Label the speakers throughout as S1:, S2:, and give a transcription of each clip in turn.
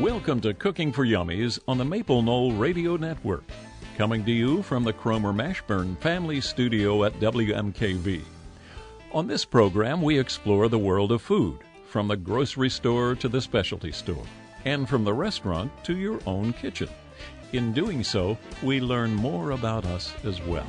S1: Welcome to Cooking for Yummies on the Maple Knoll Radio Network. Coming to you from the Cromer-Mashburn Family Studio at WMKV. On this program, we explore the world of food, from the grocery store to the specialty store, and from the restaurant to your own kitchen. In doing so, we learn more about us as well.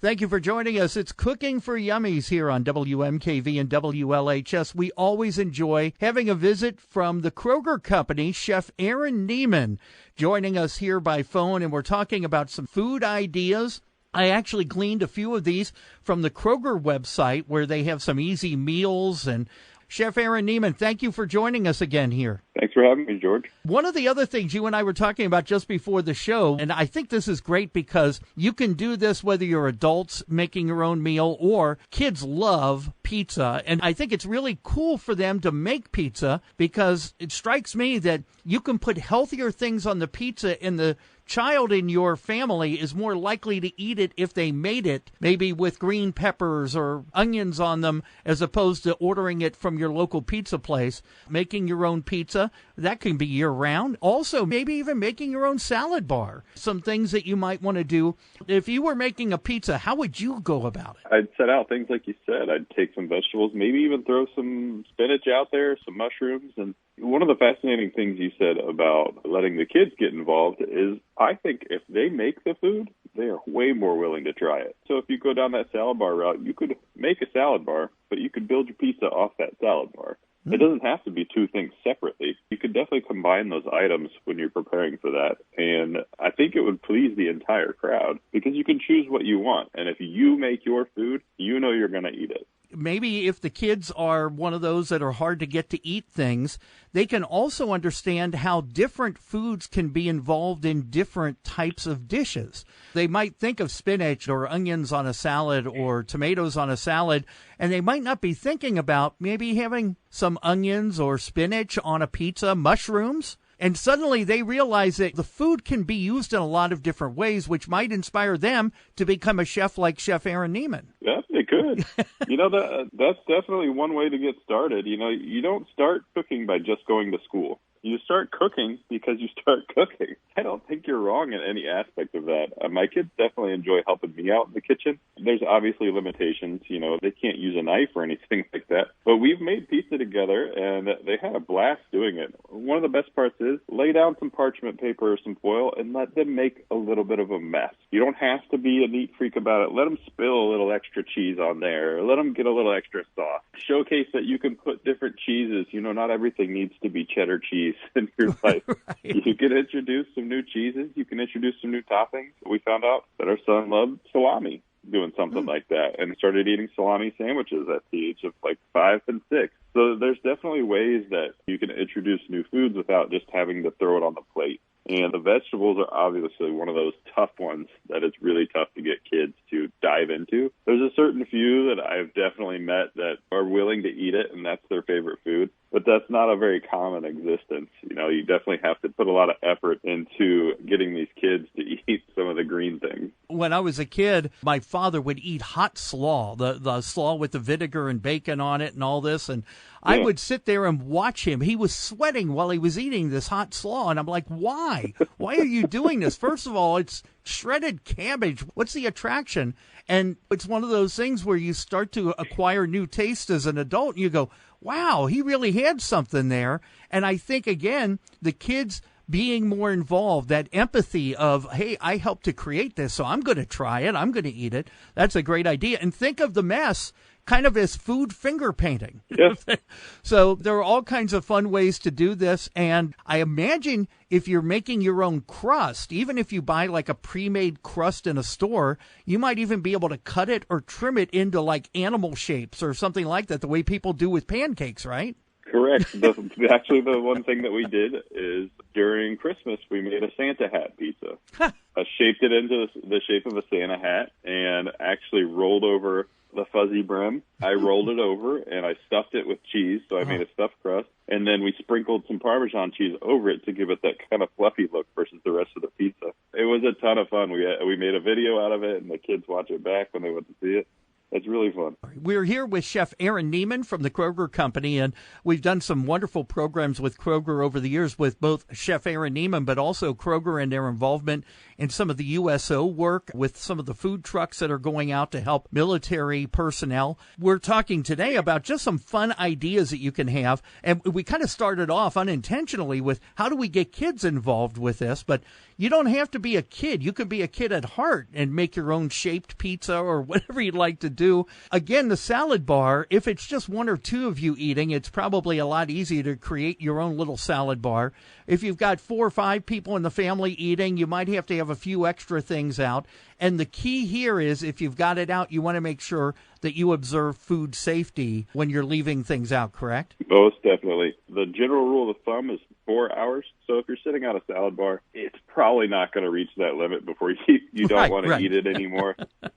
S2: Thank you for joining us. It's Cooking for Yummies here on WMKV and WLHS. We always enjoy having a visit from the Kroger Company, Chef Aaron Neiman, joining us here by phone, and we're talking about some food ideas. I actually gleaned a few of these from the Kroger website where they have some easy meals. And Chef Aaron Neiman, thank you for joining us again here.
S3: Thanks for having me, George.
S2: One of the other things you and I were talking about just before the show, and I think this is great because you can do this whether you're adults making your own meal or kids love pizza. And I think it's really cool for them to make pizza because it strikes me that you can put healthier things on the pizza and the child in your family is more likely to eat it if they made it, maybe with green peppers or onions on them, as opposed to ordering it from your local pizza place. Making your own pizza, that can be year-round. Also, maybe even making your own salad bar. Some things that you might want to do. If you were making a pizza, how would you go about it?
S3: I'd set out things like you said. I'd take some vegetables, maybe even throw some spinach out there, some mushrooms. And one of the fascinating things you said about letting the kids get involved is I think if they make the food, they are way more willing to try it. So if you go down that salad bar route, you could make a salad bar, but you could build your pizza off that salad bar. It doesn't have to be two things separately. You could definitely combine those items when you're preparing for that. And I think it would please the entire crowd because you can choose what you want. And if you make your food, you know you're going to eat it.
S2: Maybe if the kids are one of those that are hard to get to eat things, they can also understand how different foods can be involved in different types of dishes. They might think of spinach or onions on a salad or tomatoes on a salad, and they might not be thinking about maybe having some onions or spinach on a pizza, mushrooms. And suddenly they realize that the food can be used in a lot of different ways, which might inspire them to become a chef like Chef Aaron Neiman.
S3: Yeah, they could. That's definitely one way to get started. You don't start cooking by just going to school. You start cooking because you start cooking. I don't think you're wrong in any aspect of that. My kids definitely enjoy helping me out in the kitchen. There's obviously limitations. They can't use a knife or anything like that. But we've made pizza together, and they had a blast doing it. One of the best parts is lay down some parchment paper or some foil and let them make a little bit of a mess. You don't have to be a neat freak about it. Let them spill a little extra cheese on there. Let them get a little extra sauce. Showcase that you can put different cheeses. Not everything needs to be cheddar cheese in your life. Right. You can introduce some new cheeses. You can introduce some new toppings. We found out that our son loved salami, doing something like that, and started eating salami sandwiches at the age of 5 and 6. So there's definitely ways that you can introduce new foods without just having to throw it on the plate. And the vegetables are obviously one of those tough ones that it's really tough to get kids to dive into. There's a certain few that I've definitely met that are willing to eat it, and that's their favorite food. But that's not a very common existence. You definitely have to put a lot of effort into getting these kids to eat some of the green things.
S2: When I was a kid, my father would eat hot slaw, the slaw with the vinegar and bacon on it and all this. And I would sit there and watch him. He was sweating while he was eating this hot slaw. And I'm like, why? Why are you doing this? First of all, it's shredded cabbage. What's the attraction? And it's one of those things where you start to acquire new tastes as an adult. And you go, wow, he really had something there. And I think, again, the kids being more involved, that empathy of, hey, I helped to create this, so I'm going to try it. I'm going to eat it. That's a great idea. And think of the mess kind of as food finger painting.
S3: Yes.
S2: So there are all kinds of fun ways to do this. And I imagine if you're making your own crust, even if you buy a pre-made crust in a store, you might even be able to cut it or trim it into animal shapes or something like that, the way people do with pancakes, right?
S3: Correct. Actually, the one thing that we did is during Christmas, we made a Santa hat pizza. I shaped it into the shape of a Santa hat and actually rolled over the fuzzy brim. I rolled it over and I stuffed it with cheese, so I made a stuffed crust. And then we sprinkled some Parmesan cheese over it to give it that kind of fluffy look versus the rest of the pizza. It was a ton of fun. We made a video out of it, and the kids watch it back when they went to see it. It's really fun.
S2: We're here with Chef Aaron Neiman from the Kroger Company, and we've done some wonderful programs with Kroger over the years with both Chef Aaron Neiman, but also Kroger and their involvement in some of the USO work with some of the food trucks that are going out to help military personnel. We're talking today about just some fun ideas that you can have, and we kind of started off unintentionally with how do we get kids involved with this, but you don't have to be a kid. You could be a kid at heart and make your own shaped pizza or whatever you'd like to do. Again, the salad bar, if it's just one or two of you eating, it's probably a lot easier to create your own little salad bar. If you've got 4 or 5 people in the family eating, you might have to have a few extra things out. And the key here is if you've got it out, you want to make sure that you observe food safety when you're leaving things out, correct?
S3: Most definitely. The general rule of thumb is 4 hours. So if you're sitting out a salad bar, it's probably not going to reach that limit before you don't want to eat it anymore.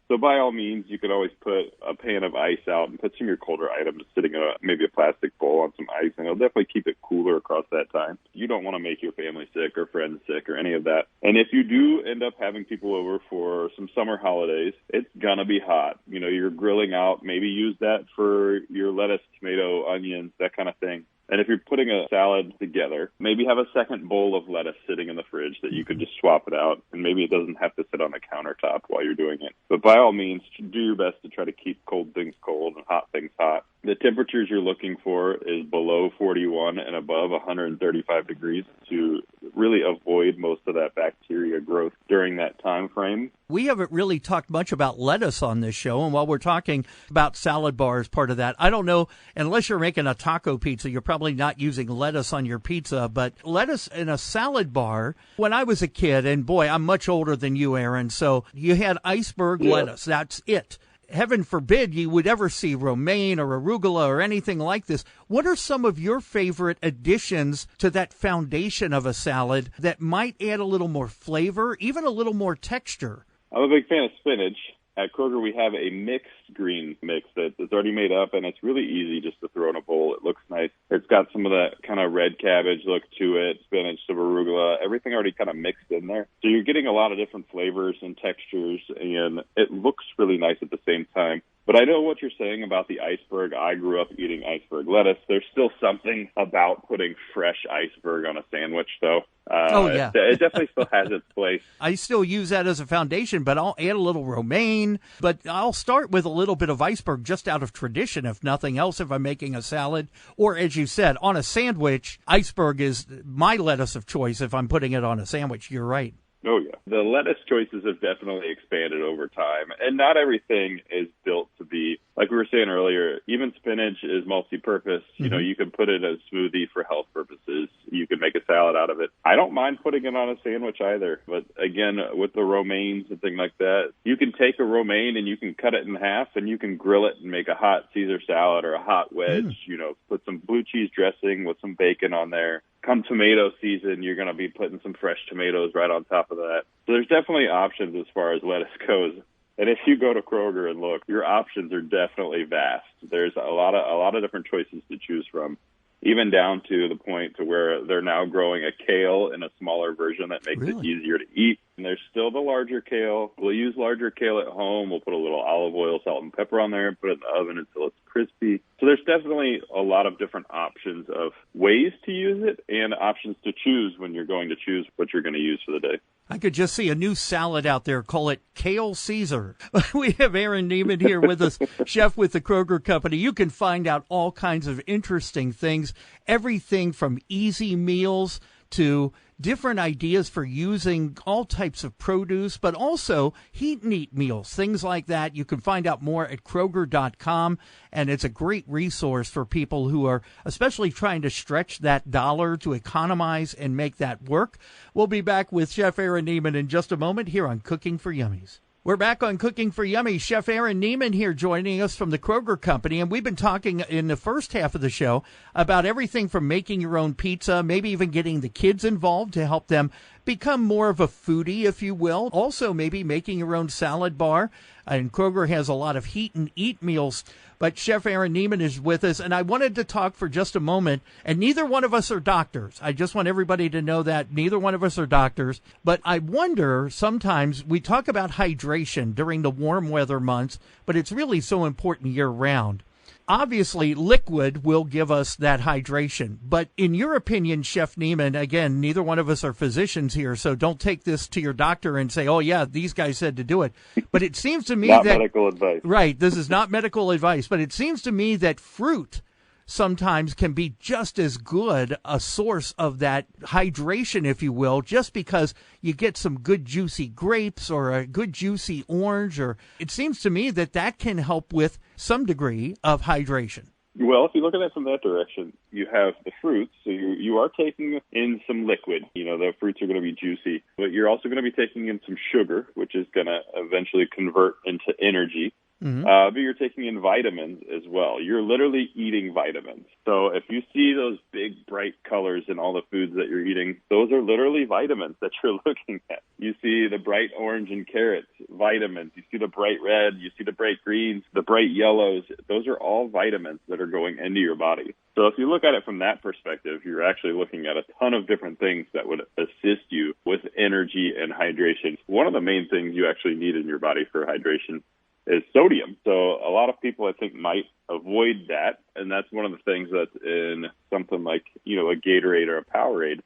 S3: So by all means, you can always put a pan of ice out and put some of your colder items sitting in maybe a plastic bowl on some ice, and it'll definitely keep it cooler across that time. You don't want to make your family sick or friends sick or any of that. And if you do end up having people over for some summer holidays, it's going to be hot. You know, you're grilling out, maybe use that for your lettuce, tomato, onions, that kind of thing. And if you're putting a salad together, maybe have a second bowl of lettuce sitting in the fridge that you could just swap it out, and maybe it doesn't have to sit on the countertop while you're doing it. But by all means, do your best to try to keep cold things cold and hot things hot. The temperatures you're looking for is below 41 and above 135 degrees to really avoid most of that bacteria growth during that time frame.
S2: We haven't really talked much about lettuce on this show, and while we're talking about salad bars, part of that, I don't know, unless you're making a taco pizza, you're probably not using lettuce on your pizza, but lettuce in a salad bar, when I was a kid, and boy, I'm much older than you, Aaron, so you had iceberg lettuce, that's it. Heaven forbid you would ever see romaine or arugula or anything like this. What are some of your favorite additions to that foundation of a salad that might add a little more flavor, even a little more texture?
S3: I'm a big fan of spinach. At Kroger, we have a mixed green mix that's already made up, and it's really easy just to throw in a bowl. It looks nice. It's got some of that kind of red cabbage look to it, spinach, some arugula, everything already kind of mixed in there. So you're getting a lot of different flavors and textures, and it looks really nice at the same time. But I know what you're saying about the iceberg. I grew up eating iceberg lettuce. There's still something about putting fresh iceberg on a sandwich, though. It definitely still has its place.
S2: I still use that as a foundation, but I'll add a little romaine. But I'll start with a little bit of iceberg just out of tradition, if nothing else, if I'm making a salad. Or, as you said, on a sandwich, iceberg is my lettuce of choice if I'm putting it on a sandwich. You're right.
S3: Oh, yeah. The lettuce choices have definitely expanded over time, and not everything is built to be, like we were saying earlier, even spinach is multi-purpose. Mm-hmm. You know, you can put it as a smoothie for health purposes. You can make a salad out of it. I don't mind putting it on a sandwich either, but again, with the romaines and things like that, you can take a romaine and you can cut it in half and you can grill it and make a hot Caesar salad or a hot wedge, you know, put some blue cheese dressing with some bacon on there. Come tomato season, you're going to be putting some fresh tomatoes right on top of that. So there's definitely options as far as lettuce goes. And if you go to Kroger and look, your options are definitely vast. There's a lot of different choices to choose from, even down to the point to where they're now growing a kale in a smaller version that makes it easier to eat. And there's still the larger kale. We'll use larger kale at home. We'll put a little olive oil, salt, and pepper on there and put it in the oven until it's crispy. So there's definitely a lot of different options of ways to use it and options to choose when you're going to choose what you're going to use for the day.
S2: I could just see a new salad out there. Call it Kale Caesar. We have Aaron Neiman here with us, chef with the Kroger Company. You can find out all kinds of interesting things, everything from easy meals to different ideas for using all types of produce, but also heat and eat meals, things like that. You can find out more at Kroger.com, and it's a great resource for people who are especially trying to stretch that dollar to economize and make that work. We'll be back with Chef Aaron Neiman in just a moment here on Cooking for Yummies. We're back on Cooking for Yummies. Chef Aaron Neiman here joining us from the Kroger Company, and we've been talking in the first half of the show about everything from making your own pizza, maybe even getting the kids involved to help them become more of a foodie, if you will. Also, maybe making your own salad bar. And Kroger has a lot of heat and eat meals. But Chef Aaron Neiman is with us, and I wanted to talk for just a moment. And neither one of us are doctors. I just want everybody to know that neither one of us are doctors. But I wonder, sometimes we talk about hydration during the warm weather months, but it's really so important year-round. Obviously, liquid will give us that hydration. But in your opinion, Chef Neiman, again, neither one of us are physicians here, so don't take this to your doctor and say, oh, yeah, these guys said to do it. But it seems to me
S3: not
S2: that...
S3: medical advice.
S2: Right, this is not medical advice, but it seems to me that fruit sometimes can be just as good a source of that hydration, if you will, just because you get some good juicy grapes or a good juicy orange, or it seems to me that that can help with some degree of hydration.
S3: Well, if you look at it from that direction, you have the fruits, so you are taking in some liquid. You know, the fruits are going to be juicy, but you're also going to be taking in some sugar, which is going to eventually convert into energy. Mm-hmm. But you're taking in vitamins as well. You're literally eating vitamins. So if you see those big, bright colors in all the foods that you're eating, those are literally vitamins that you're looking at. You see the bright orange and carrots, vitamins. You see the bright red. You see the bright greens, the bright yellows. Those are all vitamins that are going into your body. So if you look at it from that perspective, you're actually looking at a ton of different things that would assist you with energy and hydration. One of the main things you actually need in your body for hydration is sodium. So a lot of people, I think, might avoid that. And that's one of the things that's in something like, you know, a Gatorade or a Powerade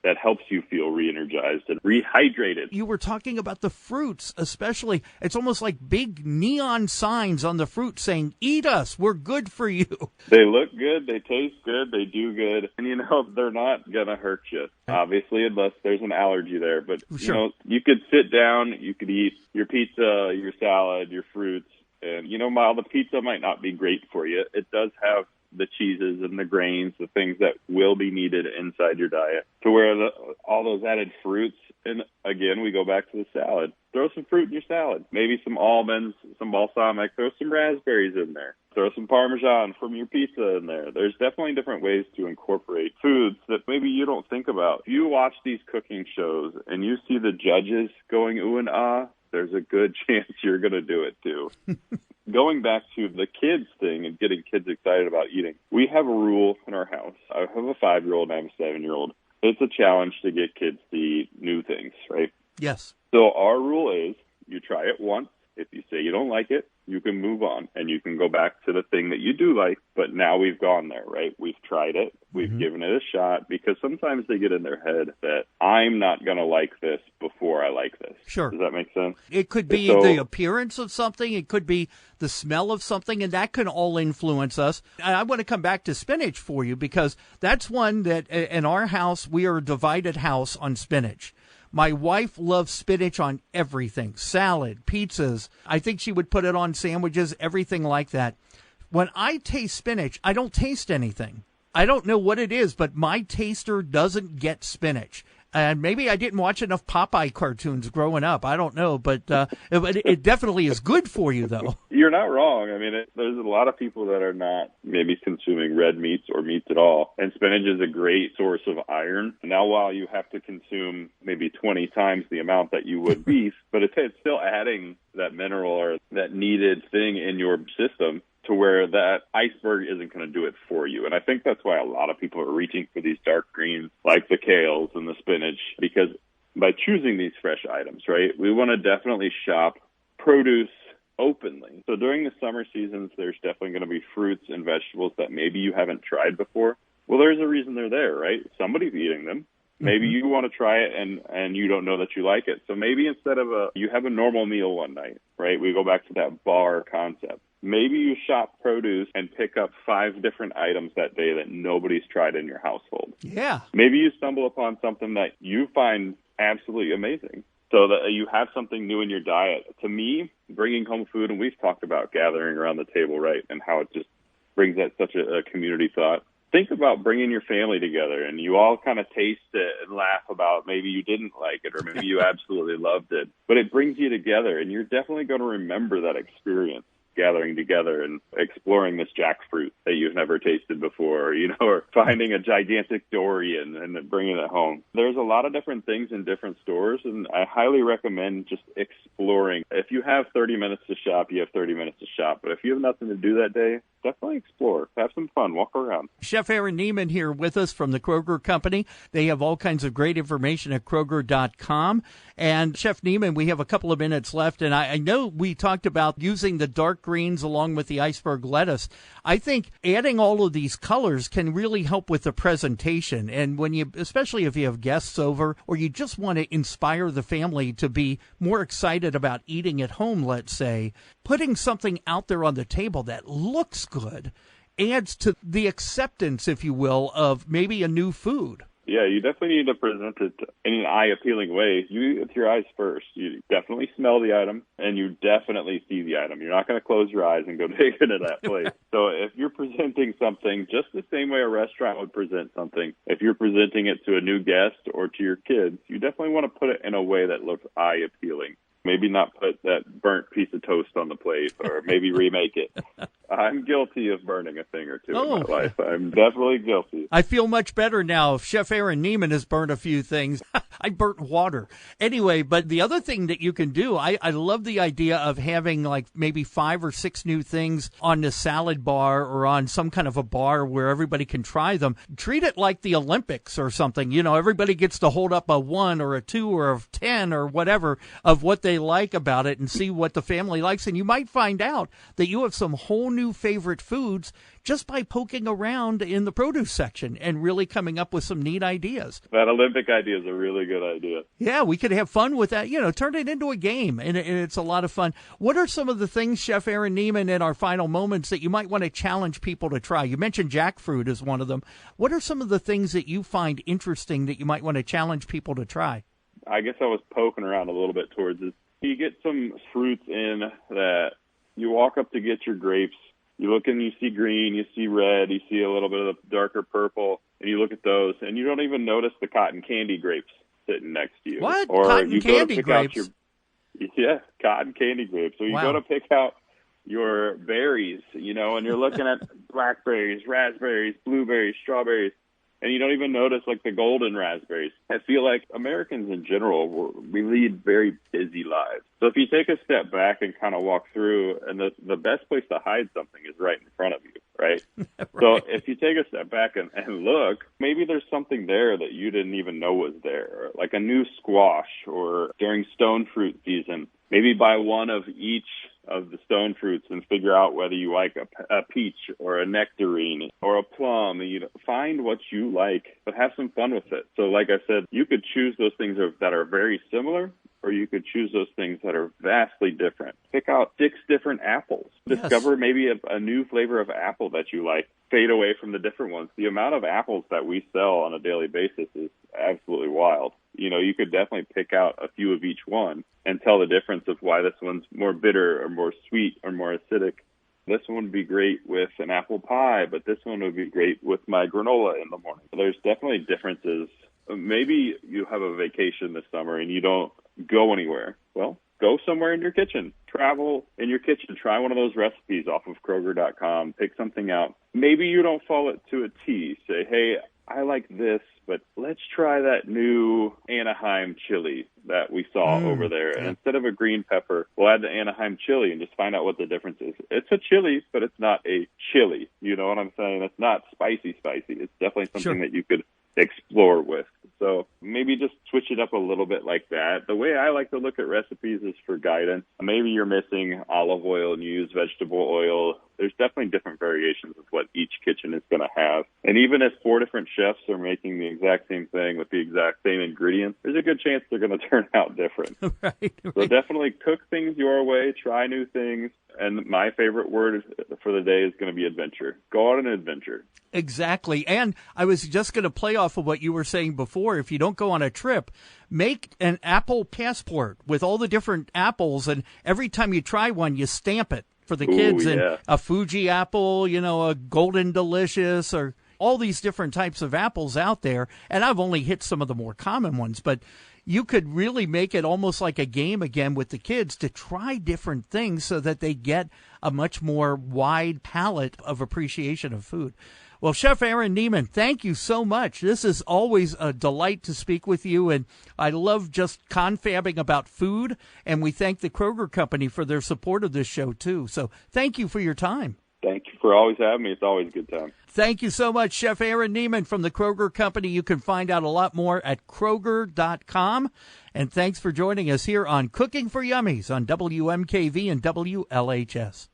S3: that helps you feel re-energized and rehydrated.
S2: You were talking about the fruits, especially. It's almost like big neon signs on the fruit saying, eat us, we're good for you.
S3: They look good, they taste good, they do good. And, you know, they're not going to hurt you, obviously, unless there's an allergy there. But,
S2: sure,
S3: you know, you could sit down, you could eat your pizza, your salad, your fruits. And, you know, while the pizza might not be great for you, it does have the cheeses and the grains, the things that will be needed inside your diet, to where all those added fruits. And again, we go back to the salad. Throw some fruit in your salad. Maybe some almonds, some balsamic. Throw some raspberries in there. Throw some Parmesan from your pizza in there. There's definitely different ways to incorporate foods that maybe you don't think about. If you watch these cooking shows and you see the judges going ooh and ah, there's a good chance you're going to do it too. Going back to the kids thing and getting kids excited about eating, we have a rule in our house. I have a 5-year-old and I have a 7-year-old. It's a challenge to get kids to eat new things, right?
S2: Yes.
S3: So our rule is you try it once. If you say you don't like it, you can move on and you can go back to the thing that you do like. But now we've gone there, right? We've tried it. We've given it a shot, because sometimes they get in their head that I'm not going to like this before I like this.
S2: Sure.
S3: Does that make sense?
S2: It could be the appearance of something. It could be the smell of something, and that can all influence us. I want to come back to spinach for you, because that's one that in our house, we are a divided house on spinach. My wife loves spinach on everything, salad, pizzas. I think she would put it on sandwiches, everything like that. When I taste spinach, I don't taste anything. I don't know what it is, but my taster doesn't get spinach. And maybe I didn't watch enough Popeye cartoons growing up. I don't know, but it definitely is good for you, though.
S3: You're not wrong. I mean, there's a lot of people that are not maybe consuming red meats or meats at all. And spinach is a great source of iron. Now, while you have to consume maybe 20 times the amount that you would beef, but it's still adding that mineral or that needed thing in your system, to where that iceberg isn't going to do it for you. And I think that's why a lot of people are reaching for these dark greens like the kales and the spinach, because by choosing these fresh items, right, we want to definitely shop produce openly. So during the summer seasons, there's definitely going to be fruits and vegetables that maybe you haven't tried before. Well, there's a reason they're there, right? Somebody's eating them. Maybe you want to try it and you don't know that you like it. So maybe instead of you have a normal meal one night, right? We go back to that bar concept. Maybe you shop produce and pick up 5 different items that day that nobody's tried in your household.
S2: Yeah.
S3: Maybe you stumble upon something that you find absolutely amazing, so that you have something new in your diet. To me, bringing home food, and we've talked about gathering around the table, right, and how it just brings that such a community thought. Think about bringing your family together and you all kind of taste it and laugh about maybe you didn't like it or maybe you absolutely loved it. But it brings you together, and you're definitely going to remember that experience. gathering together and exploring this jackfruit that you've never tasted before, or finding a gigantic durian and then bringing it home. There's a lot of different things in different stores, and I highly recommend just exploring. If you have 30 minutes to shop, you have 30 minutes to shop. But if you have nothing to do that day, definitely explore. Have some fun. Walk around.
S2: Chef Aaron Neiman here with us from the Kroger Company. They have all kinds of great information at Kroger.com. And Chef Neiman, we have a couple of minutes left, and I know we talked about using the dark greens along with the iceberg lettuce. I think adding all of these colors can really help with the presentation. And especially if you have guests over, or you just want to inspire the family to be more excited about eating at home, let's say, putting something out there on the table that looks good adds to the acceptance, if you will, of maybe a new food.
S3: Yeah, you definitely need to present it in an eye-appealing way. With your eyes first. You definitely smell the item, and you definitely see the item. You're not going to close your eyes and go dig into that plate. So if you're presenting something just the same way a restaurant would present something, if you're presenting it to a new guest or to your kids, you definitely want to put it in a way that looks eye-appealing. Maybe not put that burnt piece of toast on the plate, or maybe remake it. I'm guilty of burning a thing or two in my life. I'm definitely guilty.
S2: I feel much better now. If Chef Aaron Neiman has burnt a few things, I burnt water. Anyway, but the other thing that you can do, I love the idea of having like maybe 5 or 6 new things on the salad bar or on some kind of a bar where everybody can try them. Treat it like the Olympics or something. Everybody gets to hold up a 1 or a 2 or a 10 or whatever of what they like about it and see what the family likes. And you might find out that you have some whole new favorite foods just by poking around in the produce section and really coming up with some neat ideas.
S3: That Olympic idea is a really good idea.
S2: Yeah, we could have fun with that. Turn it into a game, and it's a lot of fun. What are some of the things, Chef Aaron Neiman, in our final moments that you might want to challenge people to try? You mentioned jackfruit as one of them. What are some of the things that you find interesting that you might want to challenge people to try?
S3: I guess I was poking around a little bit towards this. You get some fruits in that you walk up to get your grapes. You look and you see green, you see red, you see a little bit of the darker purple, and you look at those, and you don't even notice the cotton candy grapes sitting next to you.
S2: What?
S3: Or
S2: Cotton
S3: you
S2: candy
S3: go to pick
S2: grapes?
S3: Cotton candy grapes. So you
S2: Wow.
S3: go to pick out your berries, and you're looking at blackberries, raspberries, blueberries, strawberries, and you don't even notice like the golden raspberries. I feel like Americans in general, we lead very busy lives. So if you take a step back and kind of walk through, and the best place to hide something is right in front of you, right?
S2: Right.
S3: So if you take a step back and look, maybe there's something there that you didn't even know was there, like a new squash, or during stone fruit season, maybe buy one of each of the stone fruits and figure out whether you like a peach or a nectarine or a plum. Find what you like, but have some fun with it. So like I said, you could choose those things that are very similar, or you could choose those things that are vastly different. Pick out 6 different apples.
S2: Yes.
S3: Discover maybe a new flavor of apple that you like. Fade away from the different ones. The amount of apples that we sell on a daily basis is absolutely wild. You could definitely pick out a few of each one and tell the difference of why this one's more bitter or more sweet or more acidic. This one would be great with an apple pie, but this one would be great with my granola in the morning. There's definitely differences. Maybe you have a vacation this summer and you don't go anywhere. Well, go somewhere in your kitchen. Travel in your kitchen. Try one of those recipes off of Kroger.com. Pick something out. Maybe you don't follow it to a T. Say, hey, I like this, but let's try that new Anaheim chili that we saw over there. And instead of a green pepper, we'll add the Anaheim chili and just find out what the difference is. It's a chili, but it's not a chili. You know what I'm saying? It's not spicy. It's definitely something that you could explore with. So maybe just switch it up a little bit like that. The way I like to look at recipes is for guidance. Maybe you're missing olive oil and you use vegetable oil. There's definitely different variations of what each kitchen is going to have. And even if 4 different chefs are making the exact same thing with the exact same ingredients, there's a good chance they're going to turn out different.
S2: Right.
S3: So definitely cook things your way, try new things. And my favorite word for the day is going to be adventure. Go on an adventure.
S2: Exactly. And I was just going to play off of what you were saying before. If you don't go on a trip, make an apple passport with all the different apples. And every time you try one, you stamp it for the kids.
S3: Ooh,
S2: and
S3: yeah.
S2: a Fuji apple, a Golden Delicious, or all these different types of apples out there, and I've only hit some of the more common ones, but you could really make it almost like a game again with the kids to try different things so that they get a much more wide palette of appreciation of food. Well, Chef Aaron Neiman, thank you so much. This is always a delight to speak with you, and I love just confabbing about food, and we thank the Kroger Company for their support of this show, too. So thank you for your time.
S3: Thank you for always having me. It's always a good time.
S2: Thank you so much, Chef Aaron Neiman from the Kroger Company. You can find out a lot more at Kroger.com. And thanks for joining us here on Cooking for Yummies on WMKV and WLHS.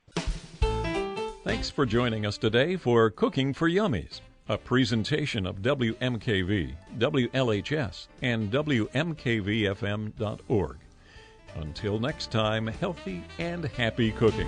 S1: Thanks for joining us today for Cooking for Yummies, a presentation of WMKV, WLHS, and WMKVFM.org. Until next time, healthy and happy cooking.